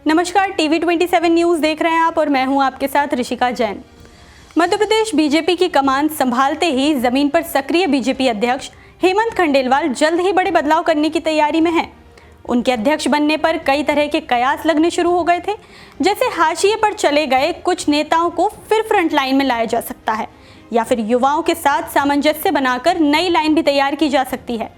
नमस्कार, TV 27 news देख रहे हैं आप और मैं हूं आपके साथ ऋषिका जैन। मध्य प्रदेश बीजेपी की कमान संभालते ही जमीन पर सक्रिय बीजेपी अध्यक्ष हेमंत खंडेलवाल जल्द ही बड़े बदलाव करने की तैयारी में हैं। उनके अध्यक्ष बनने पर कई तरह के कयास लगने शुरू हो गए थे, जैसे हाशिए पर चले गए कुछ नेताओं को फिर फ्रंट लाइन में लाया जा सकता है या फिर युवाओं के साथ सामंजस्य बनाकर नई लाइन भी तैयार की जा सकती है।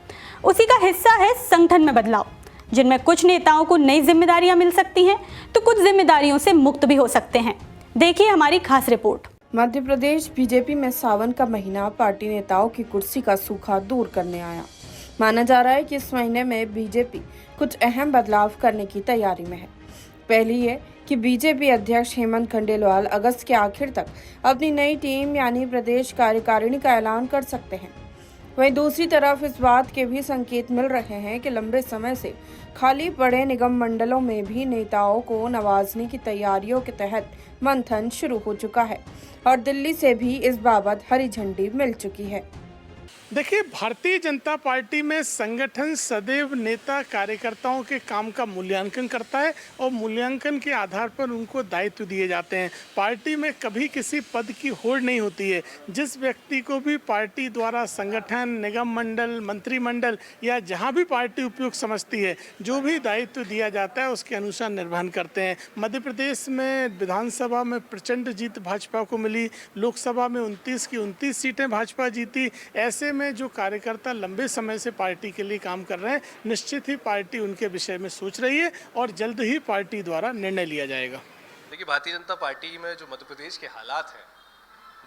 उसी का हिस्सा है संगठन में बदलाव, जिनमें कुछ नेताओं को नई जिम्मेदारियां मिल सकती हैं तो कुछ जिम्मेदारियों से मुक्त भी हो सकते हैं। देखिए हमारी खास रिपोर्ट। मध्य प्रदेश बीजेपी में सावन का महीना पार्टी नेताओं की कुर्सी का सूखा दूर करने आया। माना जा रहा है कि इस महीने में बीजेपी कुछ अहम बदलाव करने की तैयारी में है। पहली है कि बीजेपी अध्यक्ष हेमंत खंडेलवाल अगस्त के आखिर तक अपनी नई टीम यानी प्रदेश कार्यकारिणी का ऐलान कर सकते हैं। वहीं दूसरी तरफ इस बात के भी संकेत मिल रहे हैं कि लंबे समय से खाली पड़े निगम मंडलों में भी नेताओं को नवाजने की तैयारियों के तहत मंथन शुरू हो चुका है और दिल्ली से भी इस बाबत हरी झंडी मिल चुकी है। देखिए, भारतीय जनता पार्टी में संगठन सदैव नेता कार्यकर्ताओं के काम का मूल्यांकन करता है और मूल्यांकन के आधार पर उनको दायित्व दिए जाते हैं। पार्टी में कभी किसी पद की होड़ नहीं होती है। जिस व्यक्ति को भी पार्टी द्वारा संगठन, निगम मंडल, मंत्रिमंडल या जहां भी पार्टी उपयुक्त समझती है, जो भी दायित्व दिया जाता है उसके अनुसार निर्वहन करते हैं। मध्य प्रदेश में विधानसभा में प्रचंड जीत भाजपा को मिली, लोकसभा में 29 की 29 सीटें भाजपा जीती। ऐसे में जो कार्यकर्ता लंबे समय से पार्टी के लिए काम कर रहे हैं, निश्चित ही पार्टी उनके विषय में सोच रही है और जल्द ही पार्टी द्वारा निर्णय लिया जाएगा। देखिए, भारतीय जनता पार्टी में जो मध्य प्रदेश के हालात हैं,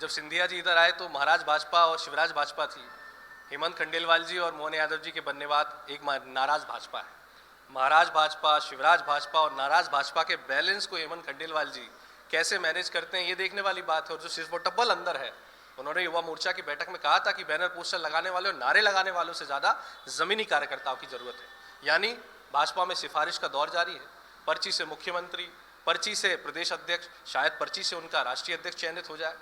जब सिंधिया जी इधर आए तो महाराज भाजपा और शिवराज भाजपा थी। हेमंत खंडेलवाल जी और मोहन यादव जी के बनने बाद एक नाराज भाजपा है। महाराज भाजपा, शिवराज भाजपा और नाराज भाजपा के बैलेंस को हेमंत खंडेलवाल जी कैसे मैनेज करते हैं, ये देखने वाली बात है। और जो सिर्फ अंदर है, उन्होंने युवा मोर्चा की बैठक में कहा था कि बैनर पोस्टर लगाने वाले और नारे लगाने वालों से ज़्यादा ज़मीनी कार्यकर्ताओं की ज़रूरत है। यानी भाजपा में सिफारिश का दौर जारी है। पर्ची से मुख्यमंत्री, पर्ची से प्रदेश अध्यक्ष, शायद पर्ची से उनका राष्ट्रीय अध्यक्ष चयनित हो जाए।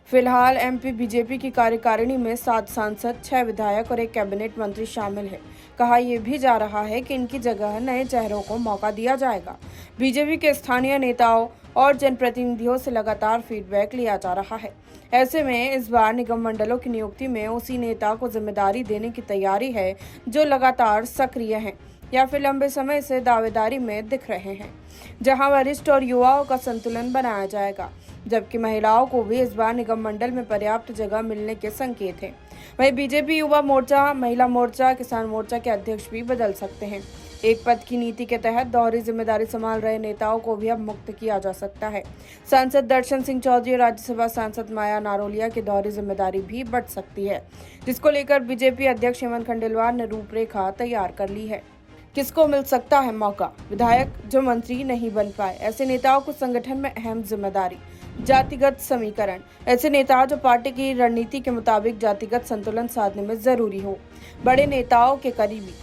फिलहाल एमपी बीजेपी की कार्यकारिणी में 7 सांसद, 6 विधायक और 1 कैबिनेट मंत्री शामिल है। कहा यह भी जा रहा है कि इनकी जगह नए चेहरों को मौका दिया जाएगा। बीजेपी के स्थानीय नेताओं और जनप्रतिनिधियों से लगातार फीडबैक लिया जा रहा है। ऐसे में इस बार निगम मंडलों की नियुक्ति में उसी नेता को जिम्मेदारी देने की तैयारी है जो लगातार सक्रिय हैं या फिर लंबे समय से दावेदारी में दिख रहे हैं, जहां वरिष्ठ और युवाओं का संतुलन बनाया जाएगा, जबकि महिलाओं को भी इस बार निगम मंडल में पर्याप्त जगह मिलने के संकेत हैं। वहीं बीजेपी युवा मोर्चा, महिला मोर्चा, किसान मोर्चा के अध्यक्ष भी बदल सकते हैं। एक पद की नीति के तहत दोहरी जिम्मेदारी संभाल रहे नेताओं को भी अब मुक्त किया जा सकता है। सांसद दर्शन सिंह चौधरी और राज्यसभा सांसद माया नारोलिया की दोहरी जिम्मेदारी भी बढ़ सकती है, जिसको लेकर बीजेपी अध्यक्ष हेमंत खंडेलवाल ने रूपरेखा तैयार कर ली है। किसको मिल सकता है मौका? विधायक जो मंत्री नहीं बन पाए, ऐसे नेताओं को संगठन में अहम जिम्मेदारी। जातिगत समीकरण, ऐसे नेता जो पार्टी की रणनीति के मुताबिक जातिगत संतुलन साधने में जरूरी हो। बड़े नेताओं के करीबी,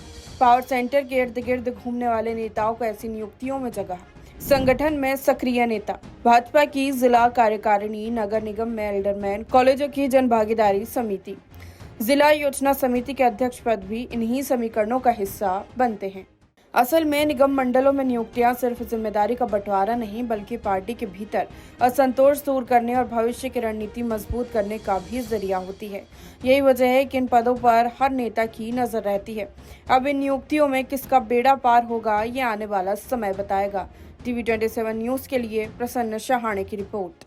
पावर सेंटर के इर्द गिर्द घूमने वाले नेताओं को ऐसी नियुक्तियों में जगह। संगठन में सक्रिय नेता, भाजपा की जिला कार्यकारिणी, नगर निगम में एल्डरमैन, कॉलेजों की जनभागीदारी समिति, जिला योजना समिति के अध्यक्ष पद भी इन्हीं समीकरणों का हिस्सा बनते हैं। असल में निगम मंडलों में नियुक्तियां सिर्फ जिम्मेदारी का बंटवारा नहीं, बल्कि पार्टी के भीतर असंतोष दूर करने और भविष्य की रणनीति मजबूत करने का भी जरिया होती है। यही वजह है कि इन पदों पर हर नेता की नजर रहती है। अब इन नियुक्तियों में किसका बेड़ा पार होगा, ये आने वाला समय बताएगा। टीवी 27 न्यूज के लिए प्रसन्न शहाणे की रिपोर्ट।